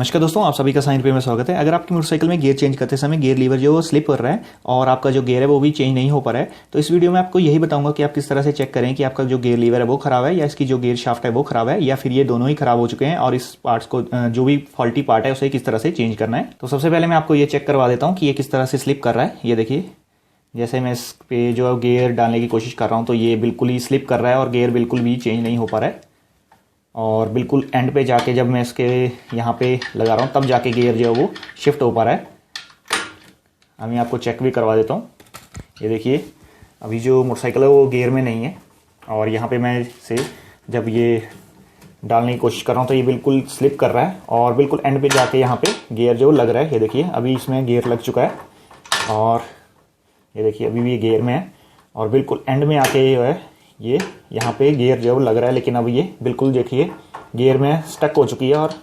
नमस्कार दोस्तों, आप सभी का साइन पे में स्वागत है। अगर आपकी मोटरसाइकिल में गियर चेंज करते समय गियर लीवर जो स्लिप कर रहा है और आपका जो गियर है वो भी चेंज नहीं हो पा रहा है, तो इस वीडियो में आपको यही बताऊंगा कि आप किस तरह से चेक करें कि आपका जो गियर लीवर है वो खराब है या इसकी जो गियर शाफ्ट है वो खराब है या फिर ये दोनों ही खराब हो चुके हैं और इस पार्ट्स को जो भी फॉल्टी पार्ट है उसे किस तरह से चेंज करना है। तो सबसे पहले मैं आपको ये चेक करवा देता हूँ कि ये किस तरह से स्लिप कर रहा है। ये देखिए, जैसे मैं इस पे जो गियर डालने की कोशिश कर रहा हूँ तो ये बिल्कुल ही स्लिप कर रहा है और गियर बिल्कुल भी चेंज नहीं हो पा रहा है। और बिल्कुल एंड पे जाके जब मैं इसके यहाँ पे लगा रहा हूँ तब जाके गियर जो है वो शिफ्ट हो पा रहा है। अभी आपको चेक भी करवा देता हूँ। ये देखिए, अभी जो मोटरसाइकिल है वो गियर में नहीं है और यहाँ पे मैं से जब ये डालने की कोशिश कर रहा हूँ तो ये बिल्कुल स्लिप कर रहा है और बिल्कुल एंड पे जाके यहाँ पे गियर जो लग रहा है। ये देखिए, अभी इसमें गियर लग चुका है और ये देखिए अभी भी ये गियर में है और बिल्कुल एंड में आके जो है ये यहाँ पे गियर जो लग रहा है, लेकिन अब ये बिल्कुल देखिए गियर में स्टक हो चुकी है और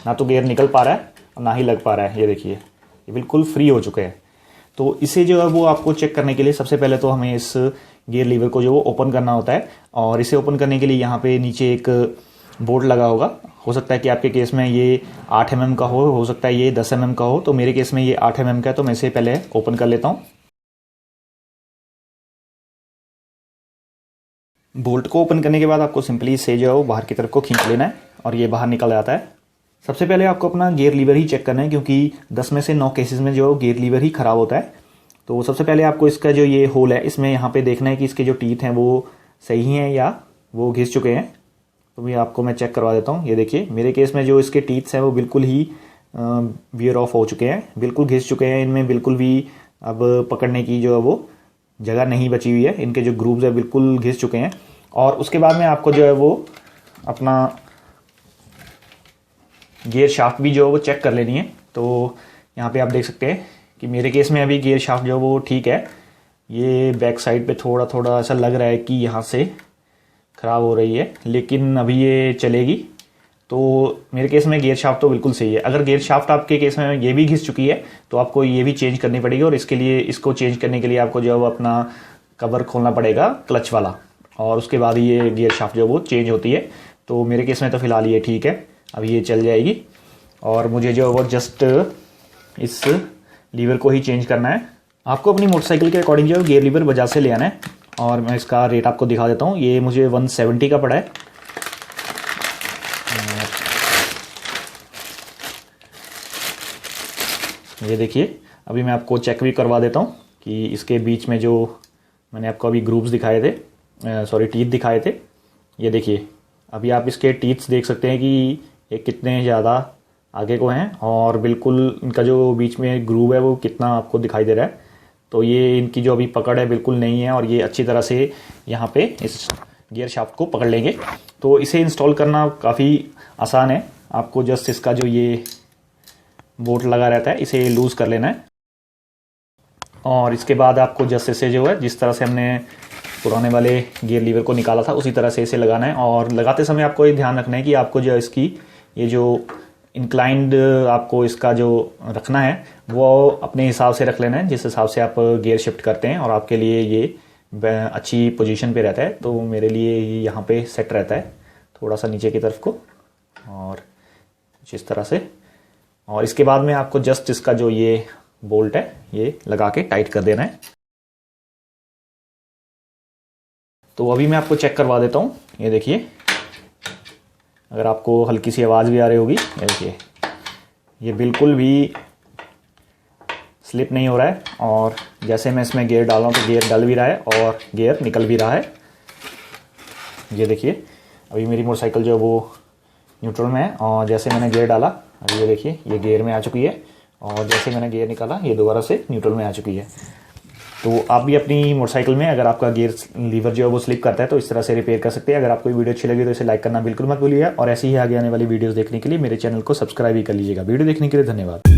ना तो गियर निकल पा रहा है और ना ही लग पा रहा है। ये देखिए, ये बिल्कुल फ्री हो चुके हैं। तो इसे जो है वो आपको चेक करने के लिए सबसे पहले तो हमें इस गियर लीवर को जो वो ओपन करना होता है और इसे ओपन करने के लिए यहाँ पे नीचे एक बोर्ड लगा होगा। हो सकता है कि आपके केस में ये 8 mm का हो सकता है ये 10 mm का हो। तो मेरे केस में ये 8 mm का है, तो मैं इसे पहले ओपन कर लेता हूँ। बोल्ट को ओपन करने के बाद आपको सिंपली इसे जो है वो बाहर की तरफ को खींच लेना है और ये बाहर निकल आता है। सबसे पहले आपको अपना गियर लीवर ही चेक करना है, क्योंकि 10 में से 9 केसेस में जो गियर लीवर ही ख़राब होता है। तो सबसे पहले आपको इसका जो ये होल है इसमें यहाँ पे देखना है कि इसके जो टीथ हैं वो सही हैं या वो घिस चुके हैं। तो भी आपको मैं चेक करवा देता हूँ। ये देखिए, मेरे केस में जो इसके टीथ्स हैं वो बिल्कुल ही वियर ऑफ हो चुके हैं, बिल्कुल घिस चुके हैं। इनमें बिल्कुल भी अब पकड़ने की जो है वो जगह नहीं बची हुई है। इनके जो ग्रूव्स है बिल्कुल घिस चुके हैं। और उसके बाद में आपको जो है वो अपना गियर शाफ्ट भी जो है वो चेक कर लेनी है। तो यहाँ पे आप देख सकते हैं कि मेरे केस में अभी गियर शाफ्ट जो है वो ठीक है। ये बैक साइड पे थोड़ा थोड़ा ऐसा लग रहा है कि यहाँ से ख़राब हो रही है, लेकिन अभी ये चलेगी। तो मेरे केस में गियर शाफ्ट तो बिल्कुल सही है। अगर गियर शाफ्ट आपके केस में ये भी घिस चुकी है तो आपको ये भी चेंज करनी पड़ेगी और इसके लिए इसको चेंज करने के लिए आपको जो है वो अपना कवर खोलना पड़ेगा क्लच वाला और उसके बाद ये गियर शाफ्ट जो वो चेंज होती है। तो मेरे केस में तो फिलहाल ये ठीक है, अभी ये चल जाएगी। और मुझे जो वो जस्ट इस लीवर को ही चेंज करना है। आपको अपनी मोटरसाइकिल के अकॉर्डिंग जो है गियर लीवर बाजार से ले आना है और मैं इसका रेट आपको दिखा देता हूँ। ये मुझे 170 का पड़ा है। ये देखिए, अभी मैं आपको चेक भी करवा देता हूँ कि इसके बीच में जो मैंने आपको अभी ग्रूव्स दिखाए थे, टीथ दिखाए थे। ये देखिए, अभी आप इसके टीथ्स देख सकते हैं कि ये कितने ज़्यादा आगे को हैं और बिल्कुल इनका जो बीच में ग्रूव है वो कितना आपको दिखाई दे रहा है। तो ये इनकी जो अभी पकड़ है बिल्कुल नहीं है और ये अच्छी तरह से यहाँ पे इस गियर शाफ्ट को पकड़ लेंगे। तो इसे इंस्टॉल करना काफ़ी आसान है। आपको जस्ट इसका जो ये बोल्ट लगा रहता है इसे लूज़ कर लेना है और इसके बाद आपको जस्ट इसे जो है जिस तरह से हमने पुराने वाले गियर लीवर को निकाला था उसी तरह से इसे लगाना है। और लगाते समय आपको ये ध्यान रखना है कि आपको जो इसकी ये जो इंक्लाइंड आपको इसका जो रखना है वो अपने हिसाब से रख लेना है, जिस हिसाब से आप गियर शिफ्ट करते हैं और आपके लिए ये अच्छी पोजीशन पे रहता है। तो मेरे लिए ये यहाँ पे सेट रहता है थोड़ा सा नीचे की तरफ को और इस तरह से। और इसके बाद में आपको जस्ट इसका जो ये बोल्ट है ये लगा के टाइट कर देना है। तो अभी मैं आपको चेक करवा देता हूँ। ये देखिए, अगर आपको हल्की सी आवाज़ भी आ रही होगी, ये देखिए ये बिल्कुल भी स्लिप नहीं हो रहा है और जैसे मैं इसमें गियर डाल रहा हूँ तो गियर डल भी रहा है और गियर निकल भी रहा है। ये देखिए, अभी मेरी मोटरसाइकिल जो है वो न्यूट्रल में है और जैसे मैंने गियर डाला अभी ये देखिए ये गियर में आ चुकी है और जैसे मैंने गियर निकाला ये दोबारा से न्यूट्रल में आ चुकी है। तो आप भी अपनी मोटरसाइकिल में अगर आपका गियर लीवर जो है वो स्लिप करता है तो इस तरह से रिपेयर कर सकते हैं। अगर आपको वीडियो अच्छी लगी तो इसे लाइक करना बिल्कुल मत भूलिएगा और ऐसी ही आगे आने वाली वीडियोस देखने के लिए मेरे चैनल को सब्सक्राइब भी कर लीजिएगा। वीडियो देखने के लिए धन्यवाद।